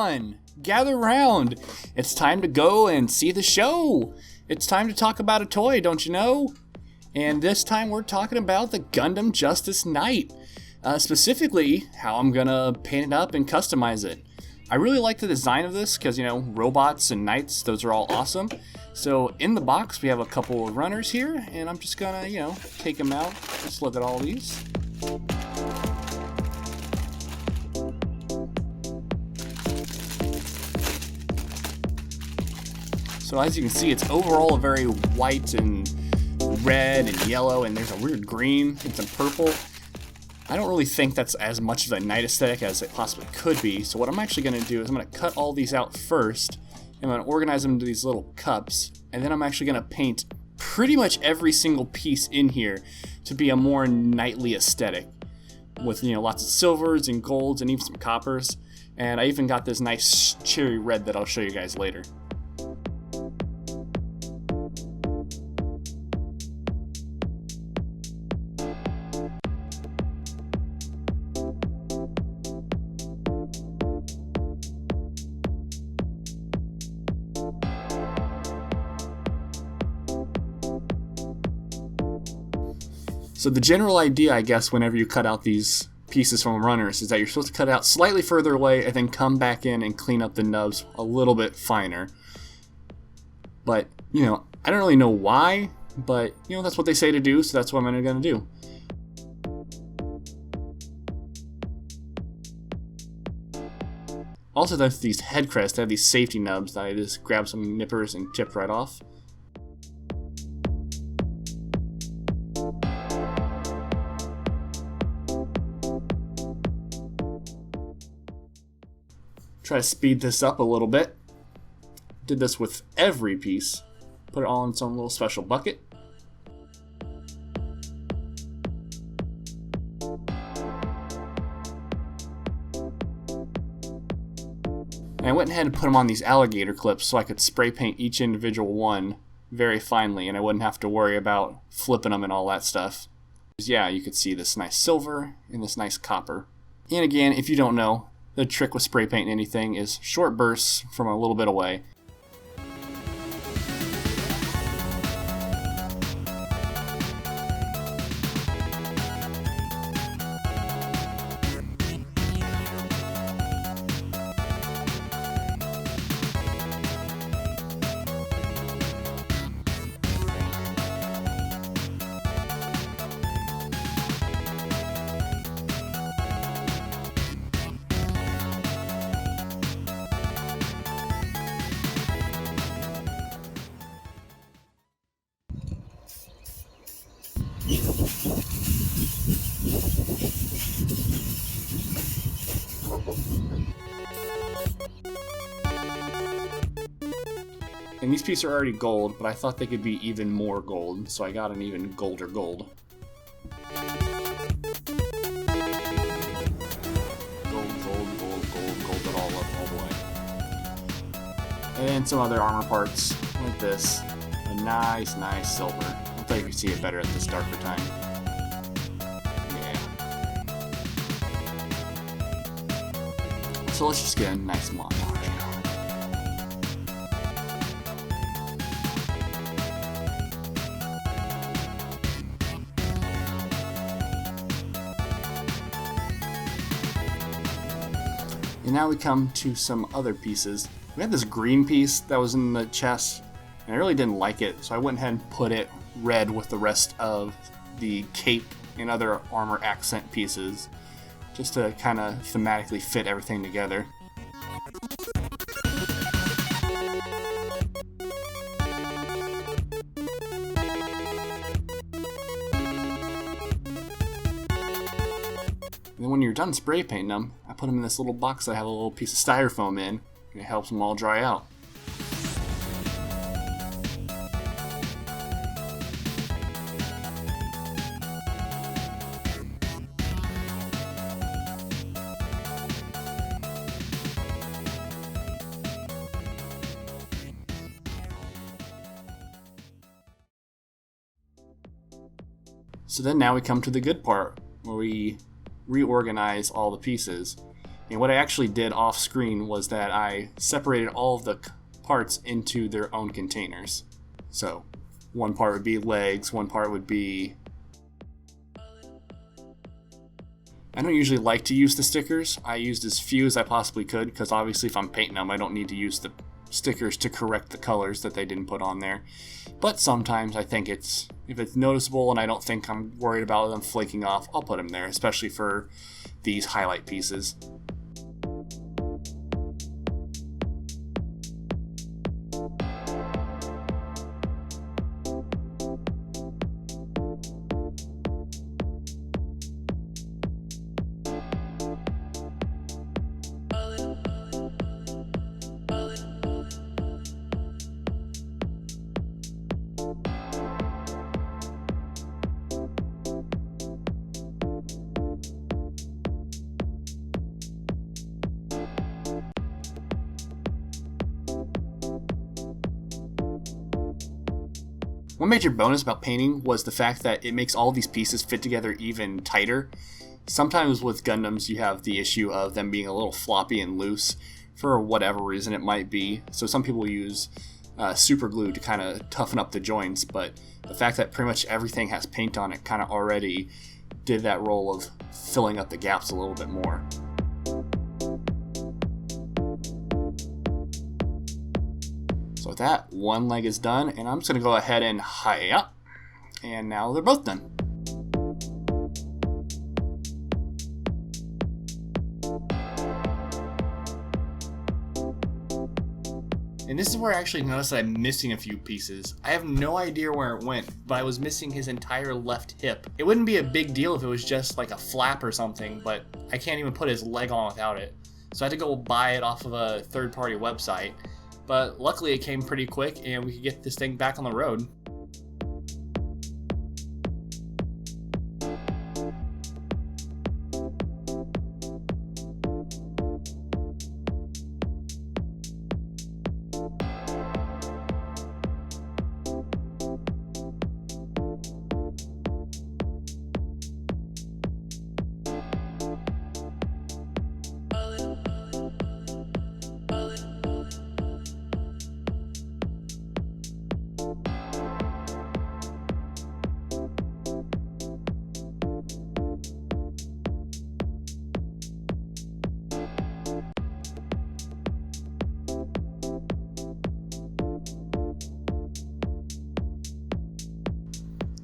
everyone, gather round. It's time to go and see the show. It's time to talk about a toy, don't you know? And this time we're talking about the Gundam Justice Knight. Specifically, how I'm gonna paint it up and customize it. I really like the design of this because, robots and knights, those are all awesome. So in the box we have a couple of runners here, and I'm just gonna, take them out. Let's look at all these. So as you can see, it's overall a very white and red and yellow, and there's a weird green and some purple. I don't really think that's as much of a knight aesthetic as it possibly could be. So what I'm actually going to do is I'm going to cut all these out first. I'm going to organize them into these little cups, and then I'm actually going to paint pretty much every single piece in here to be a more knightly aesthetic with lots of silvers and golds and even some coppers. And I even got this nice cherry red that I'll show you guys later. So the general idea, I guess, whenever you cut out these pieces from runners is that you're supposed to cut it out slightly further away and then come back in and clean up the nubs a little bit finer. But, I don't really know why, but, that's what they say to do, so that's what I'm going to do. Also, there's these head crests. I have these safety nubs that I just grab some nippers and tip right off. Try to speed this up a little bit. Did this with every piece. Put it all in its own little special bucket. And I went ahead and put them on these alligator clips so I could spray paint each individual one very finely and I wouldn't have to worry about flipping them and all that stuff. Yeah, you could see this nice silver and this nice copper. And again, if you don't know, the trick with spray painting anything is short bursts from a little bit away. And these pieces are already gold, but I thought they could be even more gold, so I got an even golder gold. Gold, gold it all up all the way. And some other armor parts, like this. A nice silver. I thought you could see it better at this darker time. Yeah. So let's just get a nice montage. And now we come to some other pieces. We had this green piece that was in the chest, and I really didn't like it, so I went ahead and put it red with the rest of the cape and other armor accent pieces, just to kind of thematically fit everything together. And then when you're done spray painting them, I put them in this little box that I have a little piece of styrofoam in, and it helps them all dry out. So then now we come to the good part, where we reorganize all the pieces. And what I actually did off screen was that I separated all of the parts into their own containers. So one part would be legs, one part would be... I don't usually like to use the stickers. I used as few as I possibly could because obviously if I'm painting them I don't need to use the stickers to correct the colors that they didn't put on there. But sometimes I think if it's noticeable and I don't think I'm worried about them flaking off, I'll put them there, especially for these highlight pieces. One major bonus about painting was the fact that it makes all these pieces fit together even tighter. Sometimes with Gundams you have the issue of them being a little floppy and loose for whatever reason it might be. So some people use super glue to kind of toughen up the joints, but the fact that pretty much everything has paint on it kind of already did that role of filling up the gaps a little bit more. So with that, one leg is done, and I'm just going to go ahead and hi-ya, and now they're both done. And this is where I actually noticed that I'm missing a few pieces. I have no idea where it went, but I was missing his entire left hip. It wouldn't be a big deal if it was just like a flap or something, but I can't even put his leg on without it. So I had to go buy it off of a third-party website. But luckily it came pretty quick and we could get this thing back on the road.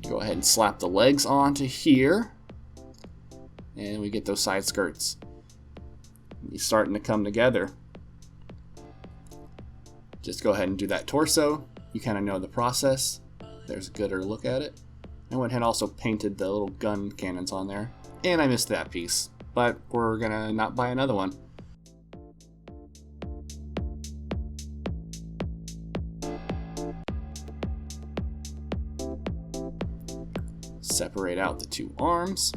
Go ahead and slap the legs onto here, and we get those side skirts. He's starting to come together. Just go ahead and do that torso. You kind of know the process. There's a gooder look at it. I went ahead and also painted the little gun cannons on there, and I missed that piece, but we're gonna not buy another one. Separate out the two arms.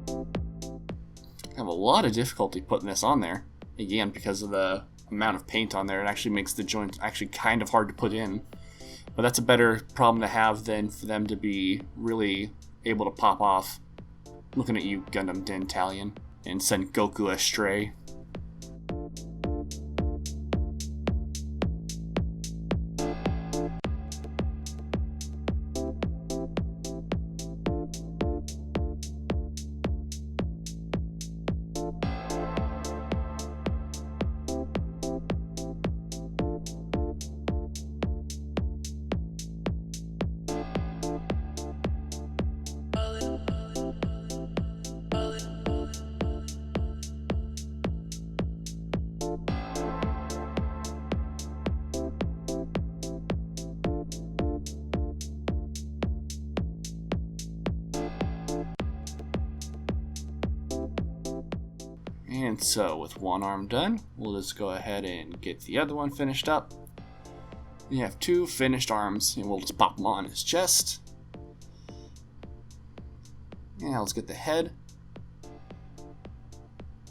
I have a lot of difficulty putting this on there. Again, because of the amount of paint on there, it actually makes the joints actually kind of hard to put in. But that's a better problem to have than for them to be really able to pop off. Looking at you, Gundam Dentalion, and send Goku astray. And so with one arm done, we'll just go ahead and get the other one finished up. We have two finished arms, and we'll just pop them on his chest. And let's get the head.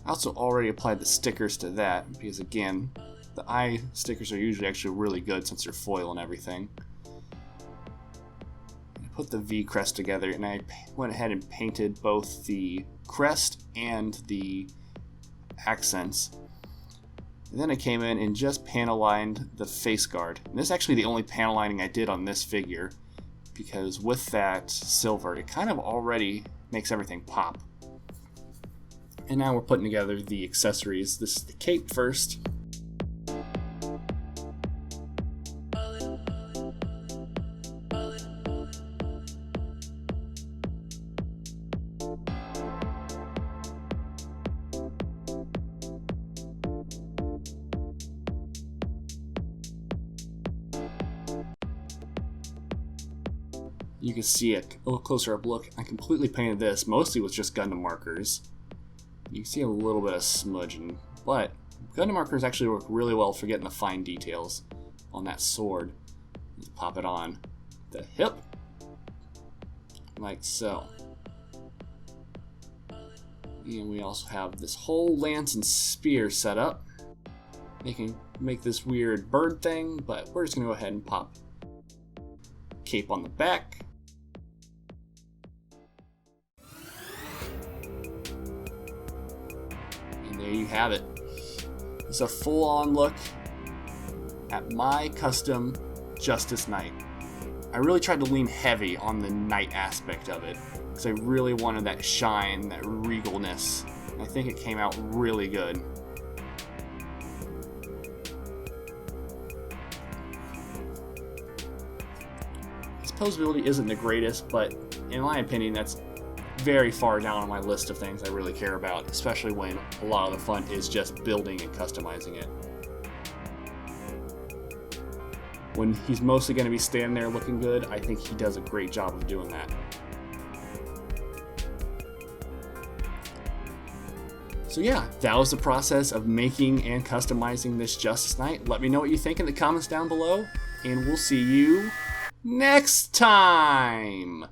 I also already applied the stickers to that, because again, the eye stickers are usually actually really good since they're foil and everything. put the V crest together, and I went ahead and painted both the crest and the accents. And then I came in and just panel lined the face guard. And this is actually the only panel lining I did on this figure, because with that silver, it kind of already makes everything pop. And now we're putting together the accessories. This is the cape first. You can see it a little closer up look. I completely painted this mostly with just Gundam markers. You can see a little bit of smudging, but Gundam markers actually work really well for getting the fine details on that sword. Let's pop it on the hip, like so. And we also have this whole lance and spear set up. They can make this weird bird thing, but we're just gonna go ahead and pop cape on the back. And there you have it. It's a full-on look at my custom Justice Knight. I really tried to lean heavy on the knight aspect of it, because I really wanted that shine, that regalness. I think it came out really good. His posability isn't the greatest, but in my opinion, that's very far down on my list of things I really care about, especially when a lot of the fun is just building and customizing it. When he's mostly going to be standing there looking good, I think he does a great job of doing that. So yeah, that was the process of making and customizing this Justice Knight. Let me know what you think in the comments down below, and we'll see you next time!